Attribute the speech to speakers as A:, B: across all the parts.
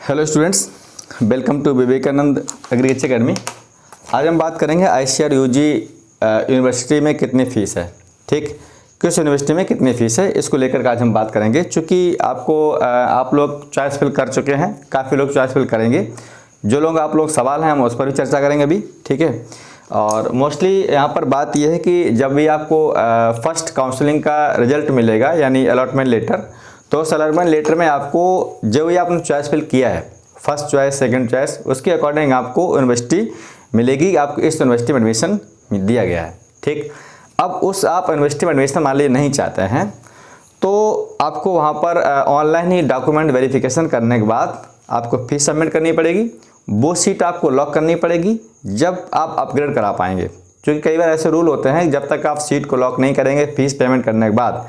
A: Hello students, welcome to Vivekananda agriculture academy. आज हम बात करेंगे ICAR UG यूनिवर्सिटी में कितनी फ़ीस है। ठीक, किस यूनिवर्सिटी में कितनी फ़ीस है इसको लेकर के आज हम बात करेंगे। चूँकि आप लोग चॉइस फिल कर चुके हैं, काफ़ी लोग चॉइस फिल करेंगे। जो लोग आप लोग सवाल हैं हम उस पर भी चर्चा करेंगे अभी, ठीक है। और मोस्टली यहाँ पर बात यह है कि जब भी आपको फर्स्ट काउंसलिंग का रिजल्ट मिलेगा यानी अलॉटमेंट लेटर, तो उस अलॉटमेंट लेटर में आपको जो भी आपने चॉइस फिल किया है, फर्स्ट चॉइस सेकंड चॉइस, उसके अकॉर्डिंग आपको यूनिवर्सिटी मिलेगी। आपको इस यूनिवर्सिटी में एडमिशन दिया गया है। ठीक, अब उस आप यूनिवर्सिटी में एडमिशन मान लीजिए नहीं चाहते हैं तो आपको वहाँ पर ऑनलाइन ही डॉक्यूमेंट वेरिफिकेशन करने के बाद आपको फीस सबमिट करनी पड़ेगी। वो सीट आपको लॉक करनी पड़ेगी जब आप अपग्रेड करा पाएंगे। क्योंकि कई बार ऐसे रूल होते हैं जब तक आप सीट को लॉक नहीं करेंगे फीस पेमेंट करने के बाद,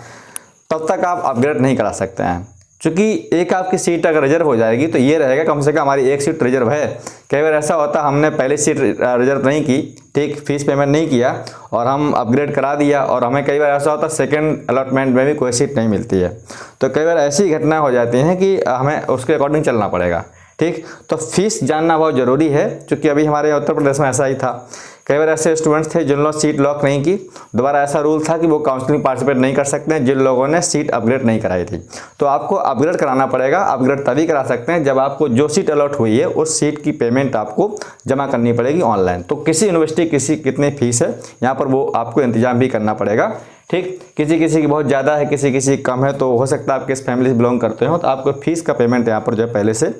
A: तब तक आप अपग्रेड नहीं करा सकते हैं। क्योंकि एक आपकी सीट अगर रिजर्व हो जाएगी तो ये रहेगा कम से कम हमारी एक सीट रिजर्व है। कई बार ऐसा होता है हमने पहले सीट रिजर्व नहीं की, ठीक, फीस पेमेंट नहीं किया और हम अपग्रेड करा दिया, और हमें कई बार ऐसा होता है सेकंड अलॉटमेंट में भी कोई सीट नहीं मिलती है। तो कई बार ऐसी घटना हो जाती हैं कि हमें उसके अकॉर्डिंग चलना पड़ेगा। ठीक, तो फीस जानना बहुत ज़रूरी है। क्योंकि अभी हमारे उत्तर प्रदेश में ऐसा ही था, कई बार ऐसे स्टूडेंट्स थे जिन लोगों ने सीट लॉक नहीं की, दोबारा ऐसा रूल था कि वो काउंसलिंग पार्टिसिपेट नहीं कर सकते हैं जिन लोगों ने सीट अपग्रेड नहीं कराई थी। तो आपको अपग्रेड कराना पड़ेगा। अपग्रेड तभी करा सकते हैं जब आपको जो सीट अलॉट हुई है उस सीट की पेमेंट आपको जमा करनी पड़ेगी ऑनलाइन। तो किसी यूनिवर्सिटी किसी कितनी फीस है यहाँ पर वो आपको इंतजाम भी करना पड़ेगा। ठीक, किसी किसी की बहुत ज़्यादा है, किसी किसी की कम है, तो हो सकता है आप किस फैमिली से बिलोंग करते हो तो आपको फीस का पेमेंट यहाँ पर जो है पहले से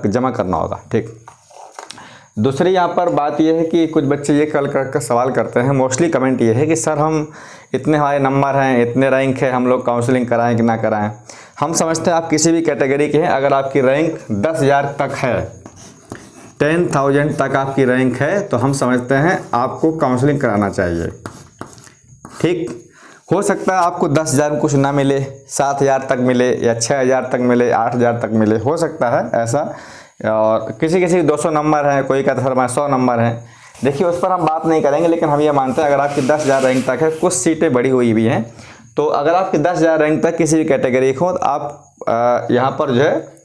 A: जमा करना होगा। ठीक, दूसरी यहाँ पर बात यह है कि कुछ बच्चे ये कल कर सवाल करते हैं, मोस्टली कमेंट ये है कि सर हम इतने हमारे नंबर हैं, इतने रैंक है, हम लोग काउंसलिंग कराएं कि ना कराएं। हम समझते हैं आप किसी भी कैटेगरी के हैं, अगर आपकी रैंक 10,000 तक है, 10,000 तक आपकी रैंक है, तो हम समझते हैं आपको काउंसलिंग कराना चाहिए। ठीक, हो सकता है आपको 10,000 में कुछ ना मिले, 7,000 तक मिले या 6,000 तक मिले, 8,000 तक मिले, हो सकता है ऐसा। और किसी किसी 200 नंबर है, कोई का तो 100 नंबर है। देखिए उस पर हम बात नहीं करेंगे, लेकिन हम ये मानते हैं अगर आपकी 10,000 रैंक तक है, कुछ सीटें बढ़ी हुई भी हैं, तो अगर आपकी 10,000 रैंक तक किसी भी कैटेगरी को, तो आप यहाँ पर जो है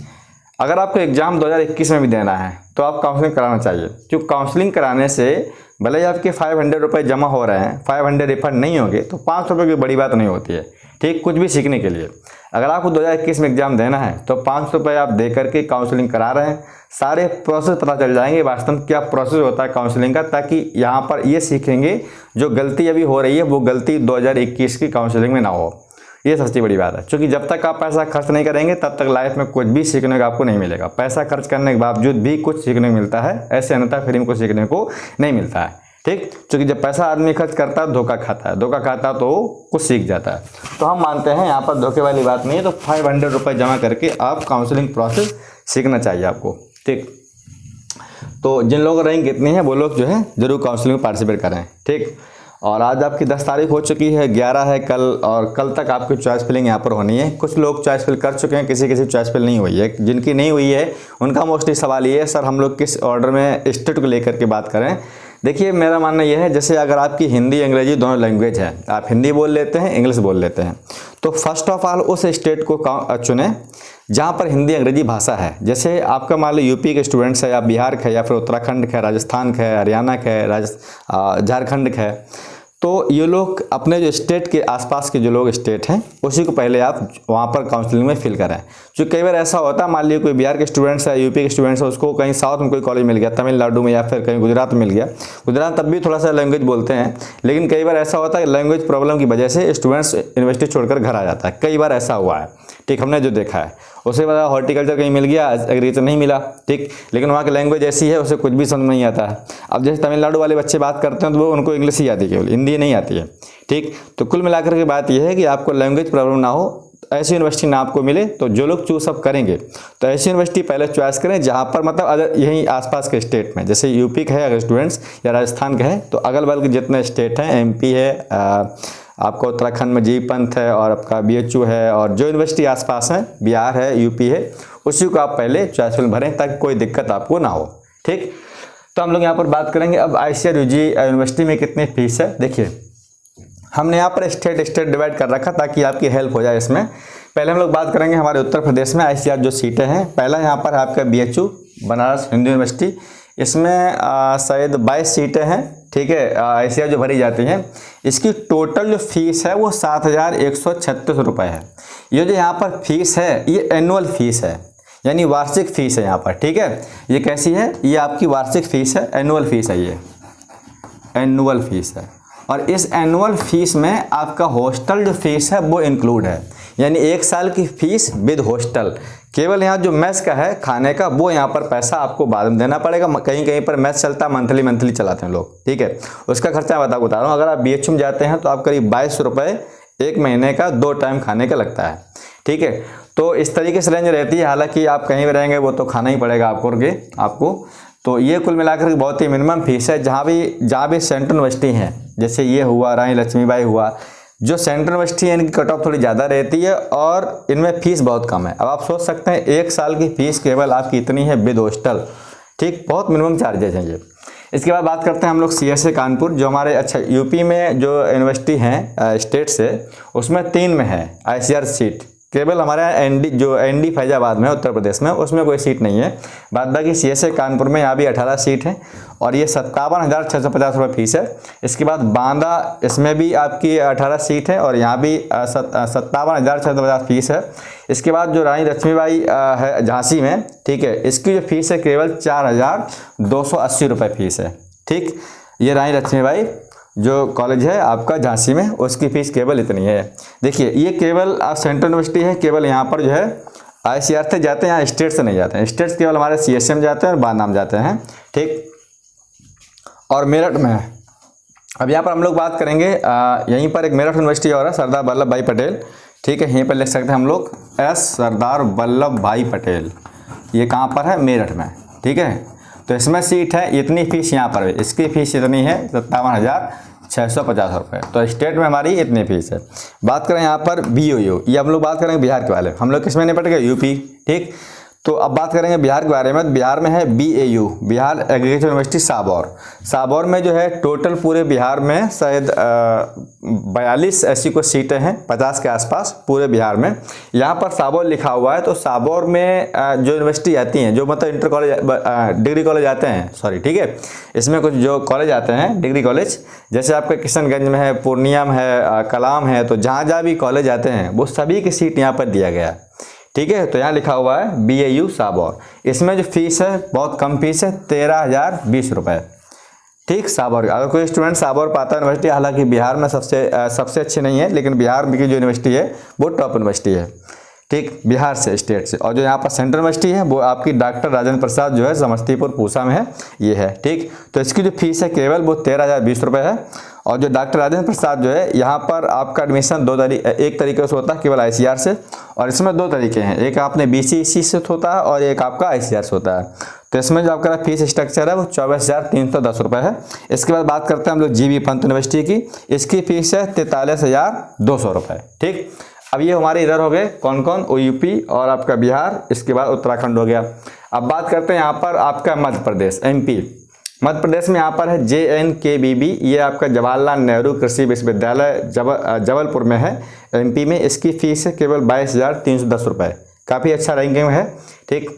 A: अगर आपको एग्ज़ाम 2021 में भी देना है तो आप काउंसलिंग कराना चाहिए। क्योंकि काउंसलिंग कराने से भले ही आपके 500 रुपये जमा हो रहे हैं, 500 रिफंड नहीं होंगे, तो 500 रुपये की बड़ी बात नहीं होती है। ठीक, कुछ भी सीखने के लिए अगर आपको 2021 में एग्ज़ाम देना है तो 500 रुपये आप दे करके काउंसलिंग करा रहे हैं, सारे प्रोसेस पता चल जाएंगे वास्तव में क्या प्रोसेस होता है काउंसलिंग का, ताकि यहाँ पर ये सीखेंगे जो गलती अभी हो रही है वो गलती 2021 की काउंसलिंग में ना हो। ये सबसे बड़ी बात है। क्योंकि जब तक आप पैसा खर्च नहीं करेंगे तब तक लाइफ में कुछ भी सीखने को आपको नहीं मिलेगा। पैसा खर्च करने के बावजूद भी कुछ सीखने को मिलता है, ऐसे अन्यथा फ्री में कुछ सीखने को नहीं मिलता है। ठीक, क्योंकि जब पैसा आदमी खर्च करता है धोखा खाता है, धोखा खाता है तो कुछ सीख जाता है। तो हम मानते हैं यहाँ पर धोखे वाली बात नहीं है। तो 500 रुपये जमा करके आप काउंसलिंग प्रोसेस सीखना चाहिए आपको। ठीक, तो जिन लोगों की रैंक इतनी है वो लोग जो है जरूर काउंसलिंग में पार्टिसिपेट करें। ठीक, और आज आपकी 10 तारीख हो चुकी है, 11 है कल, और कल तक आपकी चॉइस फिलिंग यहाँ पर होनी है। कुछ लोग चॉइस फिल कर चुके हैं, किसी किसी चॉइस फिल नहीं हुई है। जिनकी नहीं हुई है उनका मोस्टली सवाल ये है सर हम लोग किस ऑर्डर में स्टेट को लेकर के बात करें। देखिए मेरा मानना यह है, जैसे अगर आपकी हिंदी अंग्रेजी दोनों लैंग्वेज है, आप हिंदी बोल लेते हैं इंग्लिश बोल लेते हैं, तो फर्स्ट ऑफ ऑल उस स्टेट को चुनें जहाँ पर हिंदी अंग्रेजी भाषा है। जैसे आपका मान लो यूपी के स्टूडेंट्स है या बिहार के या फिर उत्तराखंड के, राजस्थान के, हरियाणा के, झारखंड के, तो ये लोग अपने जो स्टेट के आसपास के जो लोग स्टेट हैं उसी को पहले आप वहाँ पर काउंसलिंग में फिल करें। क्योंकि कई बार ऐसा होता है मान लीजिए कोई बिहार के स्टूडेंट्स है, यूपी के स्टूडेंट्स है, उसको कहीं साउथ में कोई कॉलेज मिल गया, तमिलनाडु में या फिर कहीं गुजरात में मिल गया। गुजरात तब भी थोड़ा सा लैंग्वेज बोलते हैं, लेकिन कई बार ऐसा होता है लैंग्वेज प्रॉब्लम की वजह से स्टूडेंट्स यूनिवर्सिटी छोड़कर घर आ जाता है। कई बार ऐसा हुआ है। ठीक, हमने जो देखा है। उसके बाद हॉर्टिकल्चर कहीं मिल गया, एग्रीकल्चर नहीं मिला। ठीक, लेकिन वहाँ की लैंग्वेज ऐसी है उसे कुछ भी समझ नहीं आता है। अब जैसे तमिलनाडु वाले बच्चे बात करते हैं तो वो उनको इंग्लिश ही आती है, केवल हिंदी नहीं आती है। ठीक, तो कुल मिलाकर के बात यह है कि आपको लैंग्वेज प्रॉब्लम ना हो, ऐसी यूनिवर्सिटी ना आपको मिले, तो जो लोग चूज अप करेंगे तो ऐसी यूनिवर्सिटी पहले चॉइस करें जहाँ पर मतलब अगर यहीं आसपास के स्टेट में, जैसे यूपी का है अगर स्टूडेंट्स या राजस्थान के हैं, तो अगल बगल के जितने स्टेट हैं, MP है, आपका उत्तराखंड में जीबी पंत है और आपका BHU है, और जो यूनिवर्सिटी आसपास है, बिहार है, यूपी है, उसी को आप पहले चॉइस फिल भरें ताकि कोई दिक्कत आपको ना हो। ठीक, तो हम लोग यहाँ पर बात करेंगे अब ICAR UG यूनिवर्सिटी में कितनी फीस है। देखिए हमने यहाँ पर स्टेट डिवाइड कर रखा ताकि आपकी हेल्प हो जाए इसमें। पहले हम लोग बात करेंगे हमारे उत्तर प्रदेश में ICAR जो सीटें हैं। पहला यहाँ पर आपका BHU बनारस हिंदू यूनिवर्सिटी, इसमें शायद 22 सीटें हैं, ठीक है, ICAR जो भरी जाती हैं। इसकी टोटल जो फीस है वो 7,136 रुपये है। ये जो यहाँ पर फीस है ये एनुअल फीस है, यानी वार्षिक फ़ीस है यहाँ पर, ठीक है। ये कैसी है, ये आपकी वार्षिक फ़ीस है, एनुअल फीस है, ये एनुअल फीस है। और इस एनुअल फीस में आपका हॉस्टल जो फीस है वो इंक्लूड है, यानी 1 साल की फ़ीस विद हॉस्टल। केवल यहाँ जो मेस का है खाने का, वो यहाँ पर पैसा आपको बाद में देना पड़ेगा। कहीं कहीं पर मेस चलता है, मंथली चलाते हैं लोग, ठीक है। उसका खर्चा मैं बता रहा हूँ। अगर आप BHU में जाते हैं तो आप करीब 22 रुपये 1 महीने का 2 टाइम खाने का लगता है, ठीक है। तो इस तरीके से रेंज रहती है। हालांकि आप कहीं भी रहेंगे वो तो खाना ही पड़ेगा आपको। तो ये कुल मिलाकर के बहुत ही मिनिमम फीस है। जहाँ भी सेंट्रल यूनिवर्सिटी हैं, जैसे ये हुआ रानी लक्ष्मीबाई हुआ, जो सेंट्रल यूनिवर्सिटी है इनकी कट ऑफ थोड़ी ज़्यादा रहती है और इनमें फ़ीस बहुत कम है। अब आप सोच सकते हैं 1 साल की फ़ीस केवल आपकी इतनी है विद हॉस्टल, ठीक, बहुत मिनिमम चार्जेज हैं ये। इसके बाद बात करते हैं हम लोग CSA कानपुर, जो हमारे यूपी में जो यूनिवर्सिटी हैं स्टेट से, उसमें 3 में है ICAR सीट। केवल हमारे ND फैजाबाद में उत्तर प्रदेश में, उसमें कोई सीट नहीं है। बाद बाकी CSA कानपुर में यहाँ भी 18 सीट है और ये 57,650 रुपये फीस है। इसके बाद बांदा, इसमें भी आपकी 18 सीट है और यहाँ भी 57,650 फीस है। इसके बाद जो रानी लक्ष्मीबाई है झांसी में, ठीक है, इसकी जो फीस है केवल 4,280 रुपये फीस है, ठीक। ये रानी लक्ष्मीबाई जो कॉलेज है आपका झांसी में, उसकी फ़ीस केवल इतनी है। देखिए ये केवल सेंट्रल यूनिवर्सिटी है, केवल यहाँ पर जो है ICAR से जाते हैं, यहाँ स्टेट से नहीं जाते हैं। स्टेट्स केवल हमारे CSA में जाते हैं और बांदा में जाते हैं, ठीक। और मेरठ में है। अब यहाँ पर हम लोग बात करेंगे, यहीं पर एक मेरठ यूनिवर्सिटी और है, सरदार वल्लभ भाई पटेल, ठीक है। यहीं पर लिख सकते हैं हम लोग सरदार वल्लभ भाई पटेल। ये कहाँ पर है, मेरठ में, ठीक है। तो इसमें सीट है, इतनी फ़ीस यहाँ पर है, इसकी फ़ीस इतनी है 57,650 रुपये। तो स्टेट में हमारी इतनी फ़ीस है। बात करें यहाँ पर BOU, ये हम लोग बात करेंगे बिहार के वाले, हम लोग किस में निपट गए, UP, ठीक। तो अब बात करेंगे बिहार के बारे में। बिहार में है BAU, Bihar agriculture university Sabour में जो है टोटल पूरे बिहार में शायद 42 ऐसी कुछ सीटें हैं, 50 के आसपास पूरे बिहार में। यहाँ पर साबौर लिखा हुआ है। तो साबौर में जो यूनिवर्सिटी आती हैं, जो मतलब इंटर कॉलेज डिग्री कॉलेज आते हैं, सॉरी, ठीक है, इसमें कुछ जो कॉलेज आते हैं डिग्री कॉलेज, जैसे आपके किशनगंज में है, पूर्णिया में है, कलाम है, तो जहाँ भी कॉलेज आते हैं वो सभी की सीट यहाँ पर दिया गया है, ठीक है। तो यहाँ लिखा हुआ है BAU साबौर। इसमें जो फीस है बहुत कम फीस है, 13,020 रुपये, ठीक। साबौर, अगर कोई स्टूडेंट साबौर पाता है यूनिवर्सिटी, हालांकि बिहार में सबसे अच्छी नहीं है, लेकिन बिहार की जो यूनिवर्सिटी है वो टॉप यूनिवर्सिटी है, ठीक, बिहार से, स्टेट से। और जो यहाँ पर सेंट्रल यूनिवर्सिटी है वो आपकी डॉक्टर राजेंद्र प्रसाद जो है समस्तीपुर पूसा में है, ये है, ठीक। तो इसकी जो फीस है केवल वो 13,020 रुपये है। और जो डॉक्टर राजेंद्र प्रसाद जो है, यहाँ पर आपका एडमिशन एक तरीके से होता है केवल ICAR से, और इसमें 2 तरीके हैं, एक आपने BCEC से होता है और एक आपका ICAR से होता है। तो इसमें जो आपका फीस स्ट्रक्चर है वो 24,310 रुपये है। इसके बाद बात करते हैं हम लोग GV पंत यूनिवर्सिटी की, इसकी फीस है 43,200 रुपये, ठीक। अब ये हमारे इधर हो गए कौन कौन, UP और आपका बिहार, इसके बाद उत्तराखंड हो गया। अब बात करते हैं यहाँ पर आपका मध्य प्रदेश, MP। मध्य प्रदेश में यहाँ पर है JNKBB, ये आपका जवाहरलाल नेहरू कृषि विश्वविद्यालय जबलपुर में है, MP में। इसकी फ़ीस है केवल 22,310 रुपये, काफ़ी अच्छा रैंकिंग है, ठीक।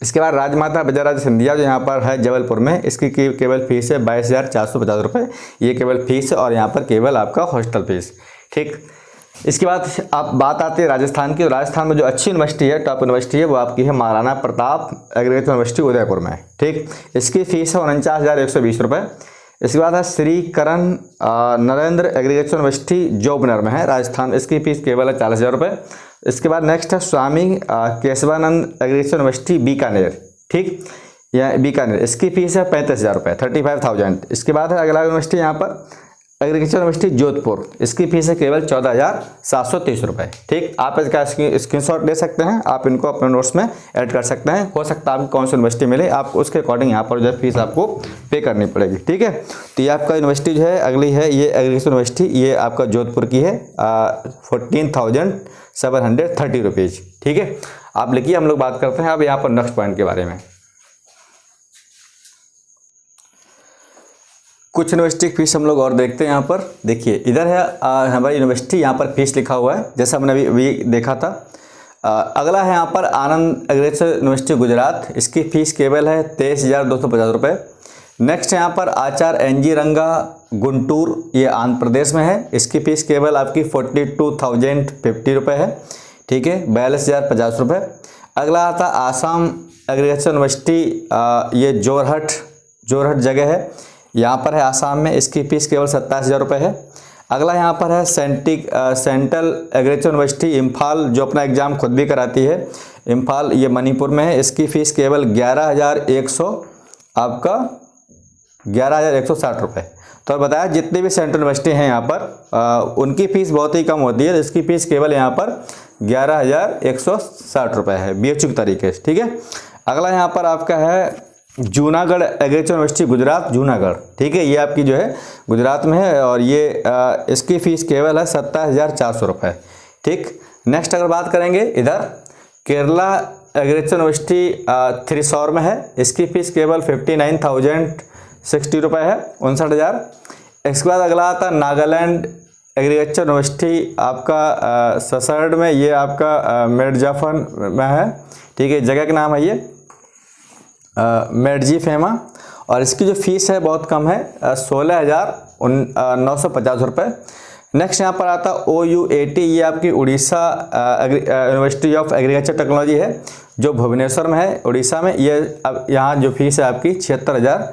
A: इसके बाद राजमाता विजयराजे सिंधिया जो यहाँ पर है जबलपुर में, इसकी केवल फ़ीस है 22,450 रुपये, ये केवल फ़ीस है। और यहाँ पर केवल आपका हॉस्टल फीस, ठीक। इसके बाद आप बात आती है राजस्थान की। राजस्थान में जो अच्छी यूनिवर्सिटी है, टॉप यूनिवर्सिटी है, वो आपकी है महाराणा प्रताप एग्रीकल्चर यूनिवर्सिटी उदयपुर में, ठीक। इसकी फ़ीस है 49,120 रुपये। इसके बाद है श्री करण नरेंद्र एग्रीकल्चर यूनिवर्सिटी जोबनर में है राजस्थान, इसकी फ़ीस केवल है 40,000 रुपये। इसके बाद नेक्स्ट है स्वामी केशवानंद एग्रीकल्चर यूनिवर्सिटी बीकानेर, ठीक, या बीकानेर, इसकी फ़ीस है 35,000 रुपये, 35,000। इसके बाद है अगला यूनिवर्सिटी यहाँ पर एग्रीकल्चर यूनिवर्सिटी जोधपुर, इसकी फ़ीस है केवल 14,730 रुपये, ठीक। आप इसका स्क्रीनशॉट ले सकते हैं, आप इनको अपने नोट्स में ऐड कर सकते हैं। हो सकता है आपको कौन सी यूनिवर्सिटी मिले, आप उसके अकॉर्डिंग यहाँ पर जो है फीस आपको पे करनी पड़ेगी, ठीक है। तो ये आपका यूनिवर्सिटी जो है अगली है, ये एग्रीकल्चर यूनिवर्सिटी, ये आपका जोधपुर की है, 14,730 रुपीज़, ठीक है। आप लिखिए, हम लोग बात करते हैं अब यहाँ पर नेक्स्ट पॉइंट के बारे में। कुछ यूनिवर्सिटी की फीस हम लोग और देखते हैं। यहाँ पर देखिए, इधर है हमारी यूनिवर्सिटी, यहाँ पर फीस लिखा हुआ है जैसा हमने अभी देखा था। अगला है यहाँ पर आनंद एग्रीकल्चर यूनिवर्सिटी गुजरात, इसकी फ़ीस केवल है 23,250 रुपये। नेक्स्ट यहाँ पर आचार्य NG रंगा गुंटूर, ये आंध्र प्रदेश में है, इसकी फ़ीस केवल आपकी 42,050 रुपये है, ठीक है, 42,050 रुपये। अगला आता आसाम एग्रीकल्चर यूनिवर्सिटी, ये जोरहट जगह है, यहाँ पर है आसाम में, इसकी फ़ीस केवल 27,000 रुपये है। अगला यहाँ पर है सेंट्रल एग्रीकल्चर यूनिवर्सिटी इम्फाल, जो अपना एग्ज़ाम खुद भी कराती है, इम्फाल ये मणिपुर में है, इसकी फ़ीस केवल 11,160 रुपये। तो बताया जितनी भी सेंट्रल यूनिवर्सिटी हैं यहाँ पर उनकी फ़ीस बहुत ही कम होती है, इसकी फ़ीस केवल यहाँ पर 11,160 रुपये है BHU के तरीके से, ठीक है। अगला यहाँ पर आपका है जूनागढ़ एग्रीकल्चर यूनिवर्सिटी गुजरात, जूनागढ़, ठीक है, ये आपकी जो है गुजरात में है और ये इसकी फ़ीस केवल है 27,400 रुपये, ठीक। नेक्स्ट अगर बात करेंगे इधर केरला एग्रीकल्चर यूनिवर्सिटी थ्रिसौर में है, इसकी फ़ीस केवल 59,060 रुपये है, 59,000। इसके बाद अगला आता नागालैंड एग्रीकल्चर यूनिवर्सिटी आपका ससर्ड में, ये आपका मेडजाफन में है, ठीक है, जगह का नाम है ये मेडजी फेमा, और इसकी जो फीस है बहुत कम है 16,950 रुपये। नेक्स्ट यहाँ पर आता OUAT, ये आपकी Orissa university of agriculture technology है, जो भुवनेश्वर में है उड़ीसा में, ये अब यहाँ जो फीस है आपकी 76,000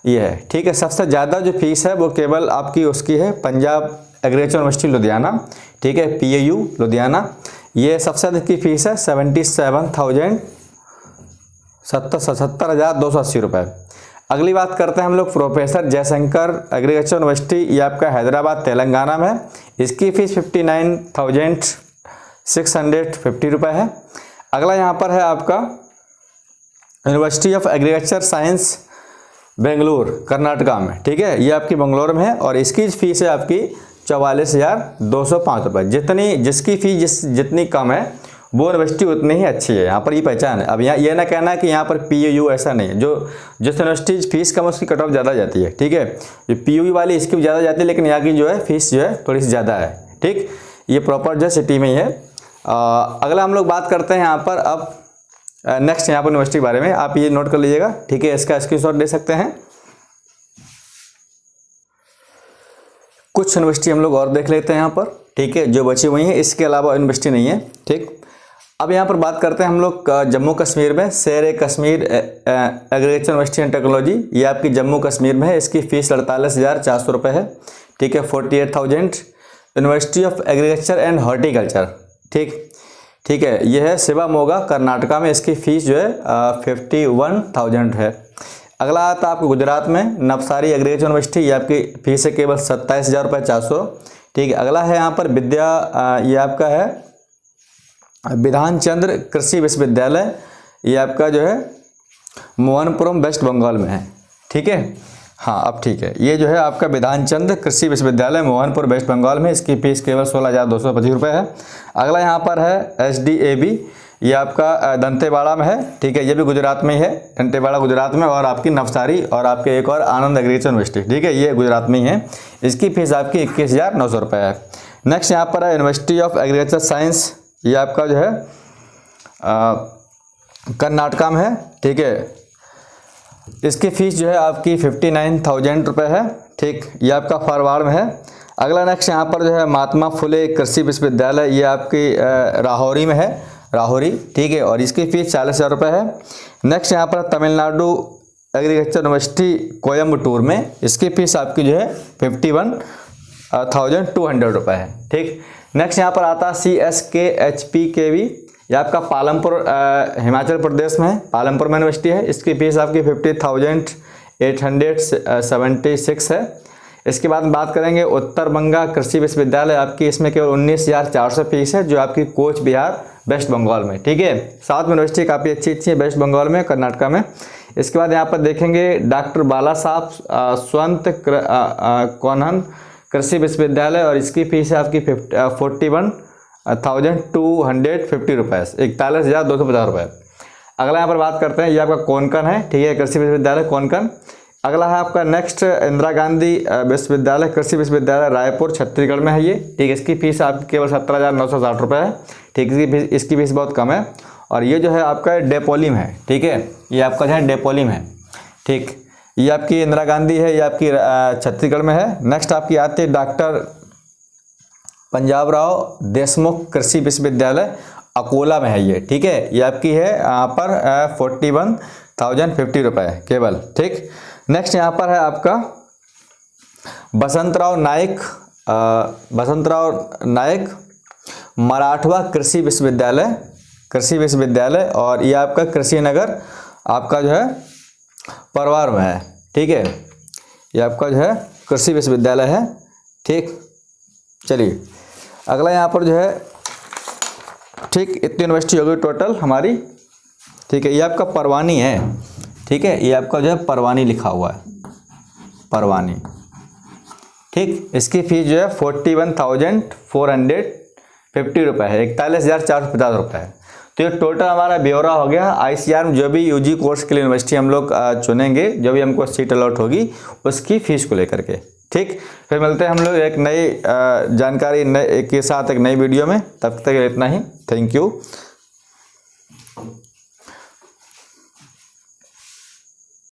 A: ये है, ठीक है। सबसे ज़्यादा जो फीस है वो केवल आपकी उसकी है पंजाब एग्रीकल्चर यूनिवर्सिटी लुधियाना, ठीक है, PAU लुधियाना, ये सबसे अधिक की फीस है 77,280 रुपये। अगली बात करते हैं हम लोग प्रोफेसर जयशंकर एग्रीकल्चर यूनिवर्सिटी, ये आपका हैदराबाद तेलंगाना में है, इसकी फ़ीस 59,650 रुपये है। अगला यहाँ पर है आपका university of agriculture science Bengaluru Karnataka में, ठीक है, ये आपकी बेंगलोर में है और इसकी फ़ीस है आपकी 44,205 रुपये। जिसकी फ़ीस जितनी कम है वो यूनिवर्सिटी उतनी ही अच्छी है, यहाँ पर ये पहचान है। अब यहाँ ये ना कहना है कि यहाँ पर PAU ऐसा नहीं है, जिस यूनिवर्सिटी फीस कम उसकी कट ऑफ ज़्यादा जाती है, ठीक है, ये PAU वाली इसकी भी ज़्यादा जाती है, लेकिन यहाँ की जो है फीस जो है थोड़ी सी ज़्यादा है, ठीक, ये प्रॉपर जो सिटी में ही है। अगला हम लोग बात करते हैं यहाँ पर अब नेक्स्ट यहाँ पर यूनिवर्सिटी के बारे में, आप ये नोट कर लीजिएगा, ठीक है, इसका स्क्रीनशॉट ले सकते हैं। कुछ यूनिवर्सिटी हम लोग और देख लेते हैं यहाँ पर, ठीक है, जो बची हुई हैं, इसके अलावा यूनिवर्सिटी नहीं है, ठीक। अब यहाँ पर बात करते हैं हम लोग जम्मू कश्मीर में Sher e Kashmir agriculture university and technology, ये आपकी जम्मू कश्मीर में है, इसकी फ़ीस 48,400 रुपये है, ठीक है, 48,000। University of agriculture and horticulture, ठीक है, ये है शिवामोगा कर्नाटका में, इसकी फ़ीस जो है 51,000 है। अगला आता है आपको गुजरात में नवसारी एग्रीकल्चर यूनिवर्सिटी, ये आपकी फ़ीस है केवल 27,400, ठीक है। अगला है यहाँ पर ये आपका है विधान चंद्र कृषि विश्वविद्यालय, ये आपका जो है मोहनपुरम वेस्ट बंगाल में है, ठीक है, हाँ अब ठीक है, ये जो है आपका विधान चंद्र कृषि विश्वविद्यालय मोहनपुर वेस्ट बंगाल में, इसकी फ़ीस केवल 16,225 रुपये है। अगला यहाँ पर है SDAB, ये आपका दंतेवाड़ा में है, ठीक है, ये भी गुजरात में ही है, दंतेवाड़ा गुजरात में, और आपकी नवसारी और आपके एक और आनंद एग्रीकल्चर यूनिवर्सिटी, ठीक है, ये गुजरात में ही है, इसकी फ़ीस आपकी 21,900 रुपये है। नेक्स्ट यहाँ पर है यूनिवर्सिटी ऑफ एग्रीकल्चर साइंस, ये आपका जो है कर्नाटका में है, ठीक है, इसकी फ़ीस जो है आपकी 59,000 रुपये है, ठीक, ये आपका फरवाड़ में है। अगला नेक्स्ट यहाँ पर जो है महात्मा फुले कृषि विश्वविद्यालय, ये आपकी राहौरी में है, राहौरी, ठीक है, और इसकी फ़ीस 40,000 रुपये है। नेक्स्ट यहाँ पर तमिलनाडु एग्रीकल्चर यूनिवर्सिटी कोयम्बटूर में, इसकी फ़ीस आपकी जो है 51,200 रुपये है, ठीक। नेक्स्ट यहाँ पर आता है CSKHPKV, ये आपका पालमपुर हिमाचल प्रदेश में है, पालमपुर में यूनिवर्सिटी है, इसकी फ़ीस आपकी 50,876 है। इसके बाद बात करेंगे उत्तर बंगा कृषि विश्वविद्यालय, आपकी इसमें केवल 19,400 फीस है, जो आपकी कोच बिहार वेस्ट बंगाल में, ठीक है। साथ में यूनिवर्सिटी काफ़ी अच्छी है वेस्ट बंगाल में, कर्नाटका में। इसके बाद यहाँ पर देखेंगे डॉक्टर बाला साहब स्वंत कोनहन कृषि विश्वविद्यालय, और इसकी फ़ीस है आपकी 41,250 रुपये, 41,250 रुपये। अगला यहाँ पर बात करते हैं, ये आपका कोंकण है, ठीक है, कृषि विश्वविद्यालय कोंकण, अगला है आपका नेक्स्ट इंदिरा गांधी विश्वविद्यालय, कृषि विश्वविद्यालय रायपुर छत्तीसगढ़ में है ये। ठीक, इसकी फीस आपकी केवल 17,960 रुपये है। ठीक, इसकी फीस बहुत कम है। और ये जो है आपका डेपोलिम है। ठीक है, ये आपका जो है डेपोलिम है। ठीक, ये आपकी इंदिरा गांधी है, ये आपकी छत्तीसगढ़ में है। नेक्स्ट आपकी आती है डॉक्टर पंजाब राव देशमुख कृषि विश्वविद्यालय अकोला में है ये। ठीक है, ये आपकी है यहाँ पर 41,050 रुपये केवल। ठीक, नेक्स्ट यहाँ पर है आपका बसंतराव नायक मराठवा कृषि विश्वविद्यालय और ये आपका कृषि नगर आपका जो है परवार में है। ठीक है, ये आपका जो है कृषि विश्वविद्यालय है। ठीक, चलिए अगला यहाँ पर जो है, ठीक, इतनी यूनिवर्सिटी होगी टोटल हमारी। ठीक है, ये आपका परवानी है। ठीक है, ये आपका जो है परवानी लिखा हुआ है, परवानी। ठीक, इसकी फीस जो है 41,450 रुपये है, 41,450 रुपये है। तो ये टोटल हमारा ब्यौरा हो गया। ICAR में जो भी UG कोर्स के लिए यूनिवर्सिटी हम लोग चुनेंगे, जो भी हमको सीट अलॉट होगी, उसकी फ़ीस को लेकर के। ठीक, फिर मिलते हैं हम लोग एक नई जानकारी के साथ एक नई वीडियो में। तब तक इतना ही। Thank you.